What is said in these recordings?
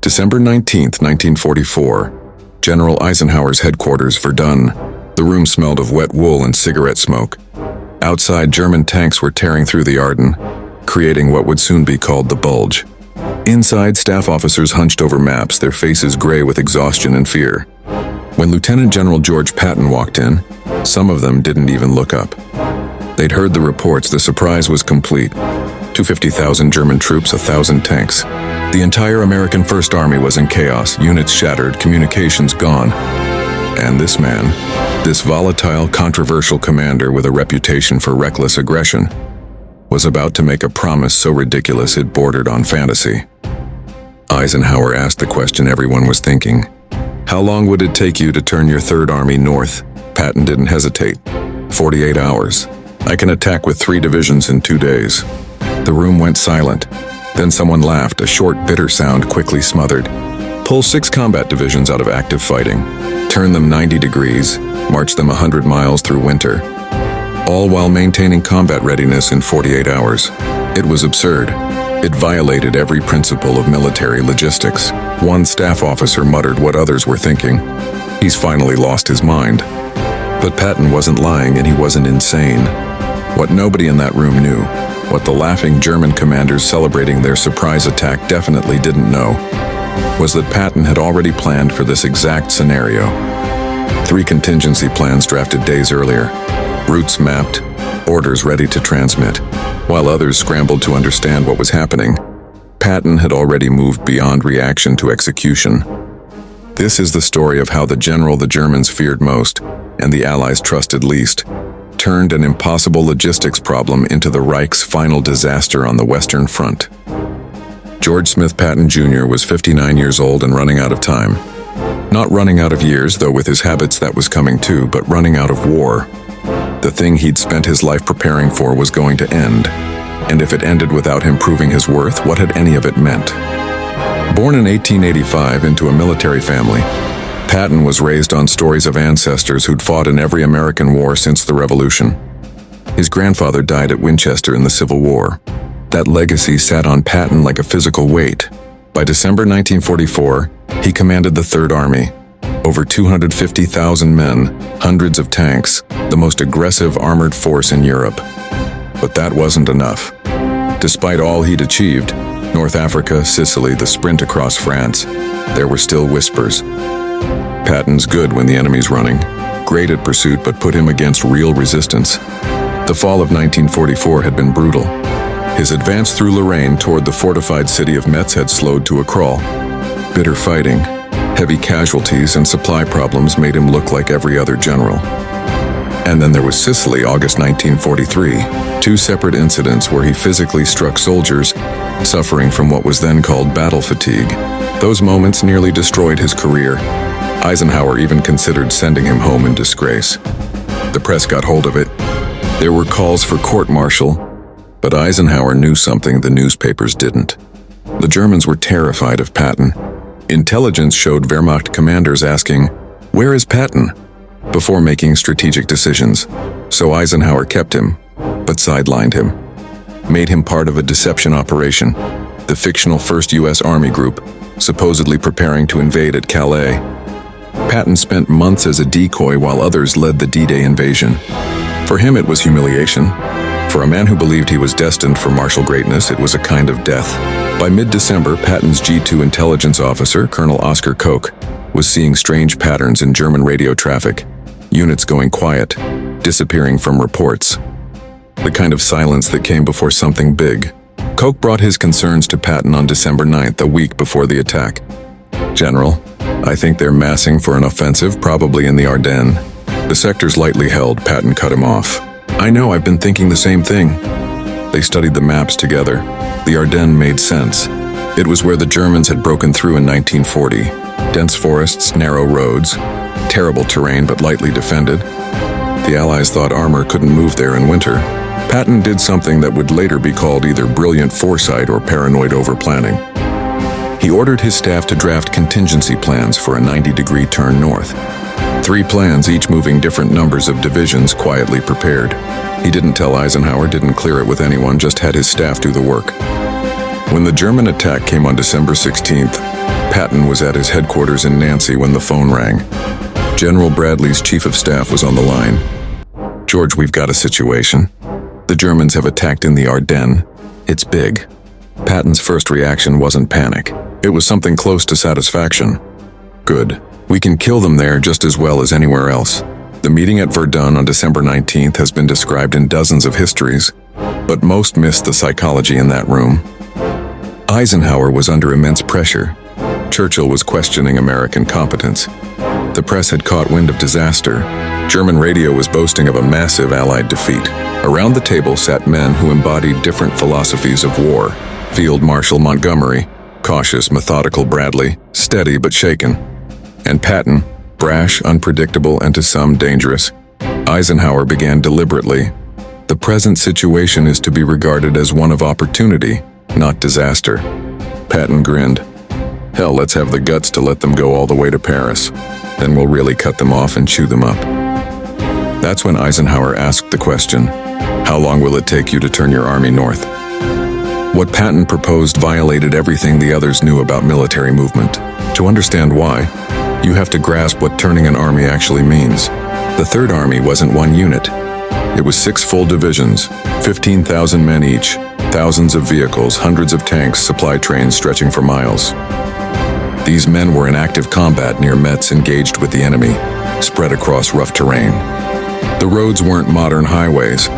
December 19, 1944. General Eisenhower's headquarters, Verdun. The room smelled of wet wool and cigarette smoke. Outside, German tanks were tearing through the Ardennes, creating what would soon be called the Bulge. Inside, staff officers hunched over maps, their faces gray with exhaustion and fear. When Lieutenant General George Patton walked in, some of them didn't even look up. They'd heard the reports. The surprise was complete. 250,000 German troops, 1,000 tanks. The entire American First Army was in chaos, units shattered, communications gone. And this man, this volatile, controversial commander with a reputation for reckless aggression, was about to make a promise so ridiculous it bordered on fantasy. Eisenhower asked the question everyone was thinking. How long would it take you to turn your Third Army north? Patton didn't hesitate. 48 hours. I can attack with 3 divisions in 2 days. The room went silent. Then someone laughed, a short, bitter sound quickly smothered. Pull 6 combat divisions out of active fighting. Turn them 90 degrees. March them 100 miles through winter. All while maintaining combat readiness in 48 hours. It was absurd. It violated every principle of military logistics. One staff officer muttered what others were thinking. He's finally lost his mind. But Patton wasn't lying, and he wasn't insane. What nobody in that room knew, what the laughing German commanders celebrating their surprise attack definitely didn't know, was that Patton had already planned for this exact scenario. 3 contingency plans drafted days earlier, routes mapped, orders ready to transmit. While others scrambled to understand what was happening, Patton had already moved beyond reaction to execution. This is the story of how the general the Germans feared most, and the Allies trusted least, turned an impossible logistics problem into the Reich's final disaster on the Western Front. George Smith Patton Jr. was 59 years old and running out of time. Not running out of years, though with his habits that was coming too, but running out of war. The thing he'd spent his life preparing for was going to end, and if it ended without him proving his worth, what had any of it meant? Born in 1885 into a military family, Patton was raised on stories of ancestors who'd fought in every American war since the Revolution. His grandfather died at Winchester in the Civil War. That legacy sat on Patton like a physical weight. By December 1944, he commanded the Third Army. Over 250,000 men, hundreds of tanks, the most aggressive armored force in Europe. But that wasn't enough. Despite all he'd achieved, North Africa, Sicily, the sprint across France, there were still whispers. Patton's good when the enemy's running, great at pursuit, but put him against real resistance. The fall of 1944 had been brutal. His advance through Lorraine toward the fortified city of Metz had slowed to a crawl. Bitter fighting, heavy casualties, and supply problems made him look like every other general. And then there was Sicily, August 1943, 2 separate incidents where he physically struck soldiers, suffering from what was then called battle fatigue. Those moments nearly destroyed his career. Eisenhower even considered sending him home in disgrace. The press got hold of it. There were calls for court-martial, but Eisenhower knew something the newspapers didn't. The Germans were terrified of Patton. Intelligence showed Wehrmacht commanders asking, "Where is Patton?" before making strategic decisions. So Eisenhower kept him, but sidelined him. Made him part of a deception operation, the fictional 1st U.S. Army Group, supposedly preparing to invade at Calais. Patton spent months as a decoy while others led the D-Day invasion. For him, it was humiliation. For a man who believed he was destined for martial greatness, it was a kind of death. By mid-December, Patton's G2 intelligence officer, Colonel Oscar Koch, was seeing strange patterns in German radio traffic. Units going quiet, disappearing from reports. The kind of silence that came before something big. Koch brought his concerns to Patton on December 9th, a week before the attack. "General, I think they're massing for an offensive, probably in the Ardennes." The sector's lightly held. Patton cut him off. "I know, I've been thinking the same thing." They studied the maps together. The Ardennes made sense. It was where the Germans had broken through in 1940. Dense forests, narrow roads, terrible terrain but lightly defended. The Allies thought armor couldn't move there in winter. Patton did something that would later be called either brilliant foresight or paranoid overplanning. He ordered his staff to draft contingency plans for a 90-degree turn north. 3 plans, each moving different numbers of divisions, quietly prepared. He didn't tell Eisenhower, didn't clear it with anyone, just had his staff do the work. When the German attack came on December 16th, Patton was at his headquarters in Nancy when the phone rang. General Bradley's chief of staff was on the line. "George, we've got a situation. The Germans have attacked in the Ardennes. It's big." Patton's first reaction wasn't panic. It was something close to satisfaction. "Good. We can kill them there just as well as anywhere else." The meeting at Verdun on December 19th has been described in dozens of histories, but most miss the psychology in that room. Eisenhower was under immense pressure. Churchill was questioning American competence. The press had caught wind of disaster. German radio was boasting of a massive Allied defeat. Around the table sat men who embodied different philosophies of war. Field Marshal Montgomery, cautious, methodical Bradley, steady but shaken. And Patton, brash, unpredictable, and to some dangerous. Eisenhower began deliberately. "The present situation is to be regarded as one of opportunity, not disaster." Patton grinned. "Hell, let's have the guts to let them go all the way to Paris. Then we'll really cut them off and chew them up." That's when Eisenhower asked the question, "How long will it take you to turn your army north?" What Patton proposed violated everything the others knew about military movement. To understand why, you have to grasp what turning an army actually means. The Third Army wasn't one unit. It was 6 full divisions, 15,000 men each, thousands of vehicles, hundreds of tanks, supply trains stretching for miles. These men were in active combat near Metz, engaged with the enemy, spread across rough terrain. The roads weren't modern highways.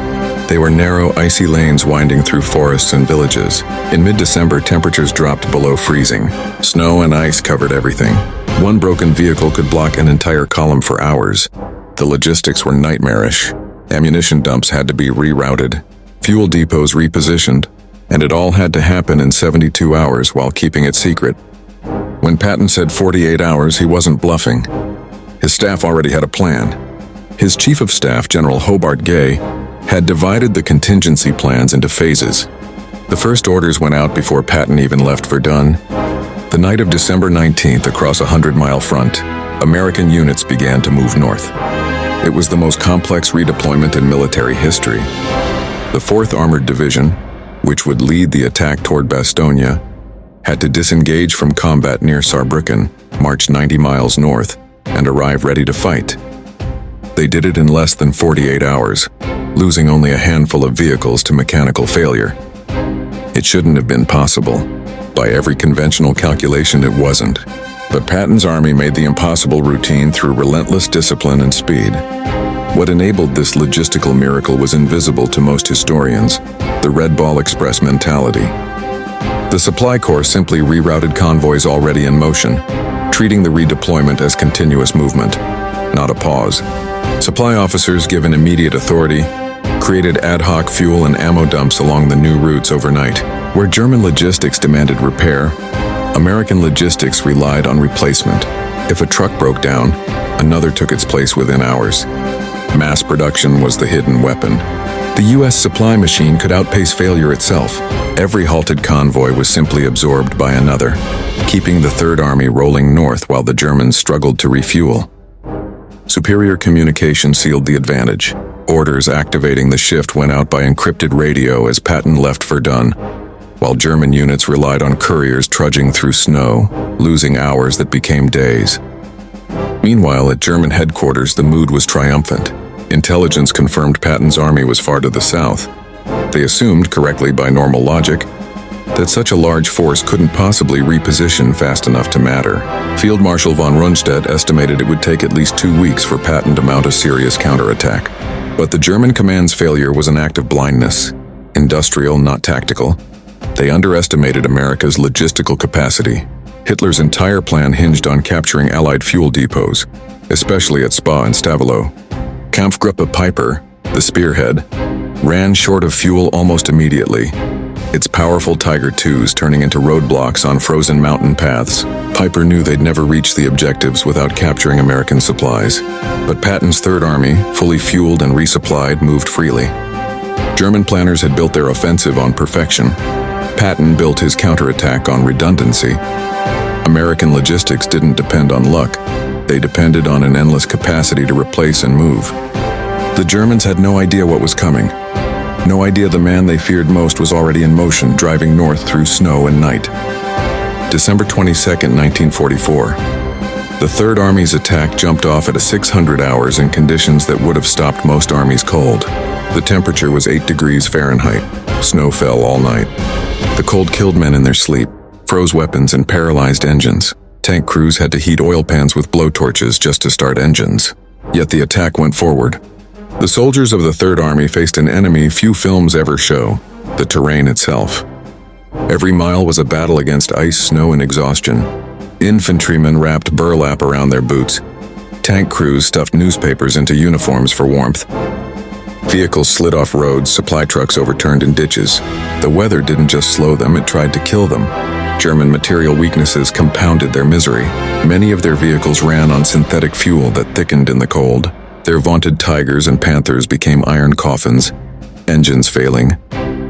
They were narrow, icy lanes winding through forests and villages. In mid-December, temperatures dropped below freezing. Snow and ice covered everything. One broken vehicle could block an entire column for hours. The logistics were nightmarish. Ammunition dumps had to be rerouted, fuel depots repositioned, and it all had to happen in 72 hours while keeping it secret. When Patton said 48 hours, he wasn't bluffing. His staff already had a plan. His chief of staff, General Hobart Gay, had divided the contingency plans into phases. The first orders went out before Patton even left Verdun. The night of December 19th, across a 100-mile front, American units began to move north. It was the most complex redeployment in military history. The 4th Armored Division, which would lead the attack toward Bastogne, had to disengage from combat near Saarbrücken, march 90 miles north, and arrive ready to fight. They did it in less than 48 hours, losing only a handful of vehicles to mechanical failure. It shouldn't have been possible. By every conventional calculation, it wasn't. But Patton's army made the impossible routine through relentless discipline and speed. What enabled this logistical miracle was invisible to most historians: the Red Ball Express mentality. The Supply Corps simply rerouted convoys already in motion, treating the redeployment as continuous movement, not a pause. Supply officers, given immediate authority, created ad hoc fuel and ammo dumps along the new routes overnight. Where German logistics demanded repair, American logistics relied on replacement. If a truck broke down, another took its place within hours. Mass production was the hidden weapon. The U.S. supply machine could outpace failure itself. Every halted convoy was simply absorbed by another, keeping the Third Army rolling north while the Germans struggled to refuel. Superior communication sealed the advantage. Orders activating the shift went out by encrypted radio as Patton left Verdun, while German units relied on couriers trudging through snow, losing hours that became days. Meanwhile, at German headquarters, the mood was triumphant. Intelligence confirmed Patton's army was far to the south. They assumed, correctly by normal logic, that such a large force couldn't possibly reposition fast enough to matter. Field Marshal von Rundstedt estimated it would take at least 2 weeks for Patton to mount a serious counterattack. But the German command's failure was an act of blindness, industrial, not tactical. They underestimated America's logistical capacity. Hitler's entire plan hinged on capturing Allied fuel depots, especially at Spa and Stavelot. Kampfgruppe Piper, the spearhead, ran short of fuel almost immediately, its powerful Tiger IIs turning into roadblocks on frozen mountain paths. Piper knew they'd never reach the objectives without capturing American supplies. But Patton's Third Army, fully fueled and resupplied, moved freely. German planners had built their offensive on perfection. Patton built his counterattack on redundancy. American logistics didn't depend on luck. They depended on an endless capacity to replace and move. The Germans had no idea what was coming. No idea the man they feared most was already in motion, driving north through snow and night. December 22, 1944. The Third Army's attack jumped off at 600 hours in conditions that would have stopped most armies cold. The temperature was 8 degrees Fahrenheit. Snow fell all night. The cold killed men in their sleep, froze weapons and paralyzed engines. Tank crews had to heat oil pans with blowtorches just to start engines. Yet the attack went forward. The soldiers of the Third Army faced an enemy few films ever show, the terrain itself. Every mile was a battle against ice, snow, and exhaustion. Infantrymen wrapped burlap around their boots. Tank crews stuffed newspapers into uniforms for warmth. Vehicles slid off roads, supply trucks overturned in ditches. The weather didn't just slow them, it tried to kill them. German material weaknesses compounded their misery. Many of their vehicles ran on synthetic fuel that thickened in the cold. Their vaunted Tigers and Panthers became iron coffins, engines failing,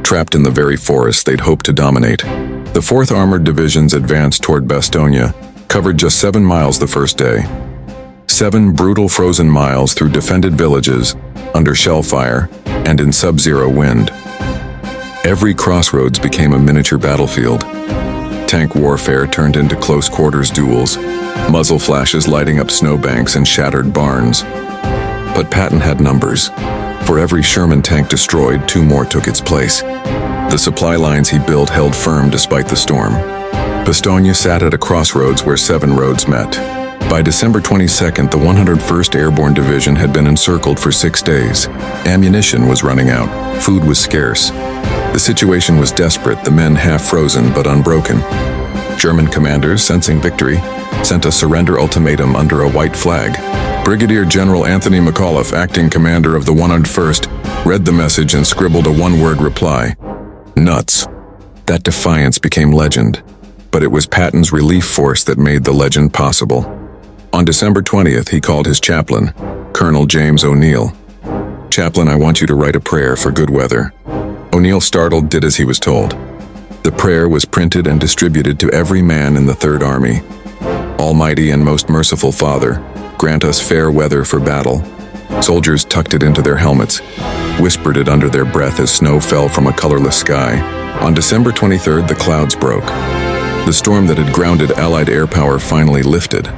trapped in the very forests they'd hoped to dominate. The 4th Armored Division's advance toward Bastogne covered just 7 miles the first day. 7 brutal frozen miles through defended villages, under shell fire, and in sub-zero wind. Every crossroads became a miniature battlefield. Tank warfare turned into close-quarters duels, muzzle flashes lighting up snowbanks and shattered barns. But Patton had numbers. For every Sherman tank destroyed, 2 more took its place. The supply lines he built held firm despite the storm. Bastogne sat at a crossroads where 7 roads met. By December 22nd, the 101st Airborne Division had been encircled for 6 days. Ammunition was running out. Food was scarce. The situation was desperate, the men half frozen but unbroken. German commanders, sensing victory, sent a surrender ultimatum under a white flag. Brigadier General Anthony McAuliffe, acting commander of the 101st, read the message and scribbled a one-word reply: nuts. That defiance became legend, but it was Patton's relief force that made the legend possible. On December 20th, he called his chaplain, Colonel James O'Neill. "Chaplain, I want you to write a prayer for good weather." O'Neill, startled, did as he was told. The prayer was printed and distributed to every man in the Third Army. "Almighty and most merciful Father, grant us fair weather for battle." Soldiers tucked it into their helmets, whispered it under their breath as snow fell from a colorless sky. On December 23rd, the clouds broke. The storm that had grounded Allied air power finally lifted.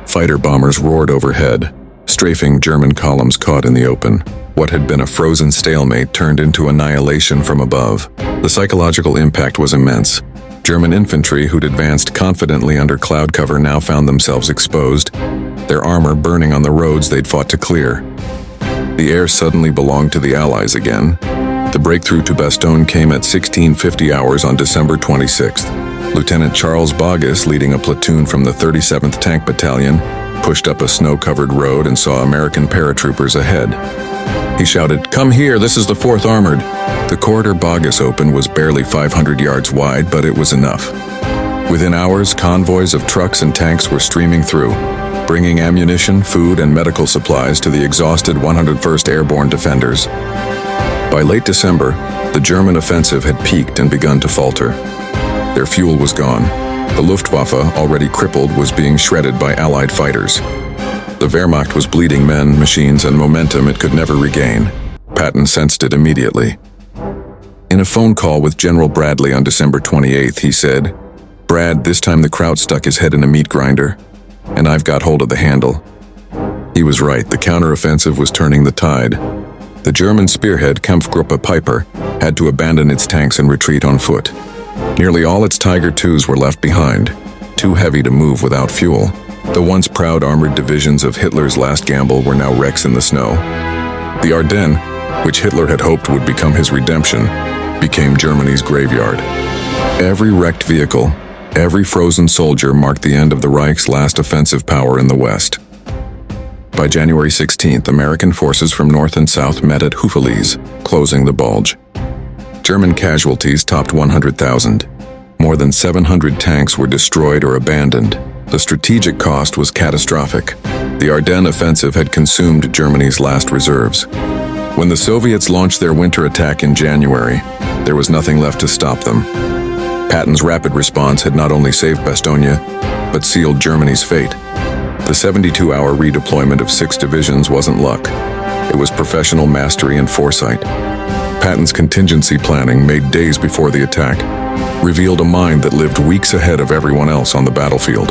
Fighter bombers roared overhead, strafing German columns caught in the open. What had been a frozen stalemate turned into annihilation from above. The psychological impact was immense. German infantry who'd advanced confidently under cloud cover now found themselves exposed, their armor burning on the roads they'd fought to clear. The air suddenly belonged to the Allies again. The breakthrough to Bastogne came at 1650 hours on December 26th. Lieutenant Charles Bulge, leading a platoon from the 37th Tank Battalion, pushed up a snow-covered road and saw American paratroopers ahead. He shouted, "Come here, this is the 4th Armored." The corridor Bulge opened was barely 500 yards wide, but it was enough. Within hours, convoys of trucks and tanks were streaming through, bringing ammunition, food, and medical supplies to the exhausted 101st Airborne defenders. By late December, the German offensive had peaked and begun to falter. Their fuel was gone. The Luftwaffe, already crippled, was being shredded by Allied fighters. The Wehrmacht was bleeding men, machines, and momentum it could never regain. Patton sensed it immediately. In a phone call with General Bradley on December 28th, he said, "Brad, this time the Kraut stuck his head in a meat grinder, and I've got hold of the handle." He was right, the counteroffensive was turning the tide. The German spearhead, Kampfgruppe Piper, had to abandon its tanks and retreat on foot. Nearly all its Tiger IIs were left behind, too heavy to move without fuel. The once proud armored divisions of Hitler's last gamble were now wrecks in the snow. The Ardennes, which Hitler had hoped would become his redemption, became Germany's graveyard. Every wrecked vehicle, every frozen soldier marked the end of the Reich's last offensive power in the West. By January 16th, American forces from north and south met at Houffalize, closing the Bulge. German casualties topped 100,000. More than 700 tanks were destroyed or abandoned. The strategic cost was catastrophic. The Ardennes offensive had consumed Germany's last reserves. When the Soviets launched their winter attack in January, there was nothing left to stop them. Patton's rapid response had not only saved Bastogne, but sealed Germany's fate. The 72-hour redeployment of 6 divisions wasn't luck. It was professional mastery and foresight. Patton's contingency planning, made days before the attack, revealed a mind that lived weeks ahead of everyone else on the battlefield.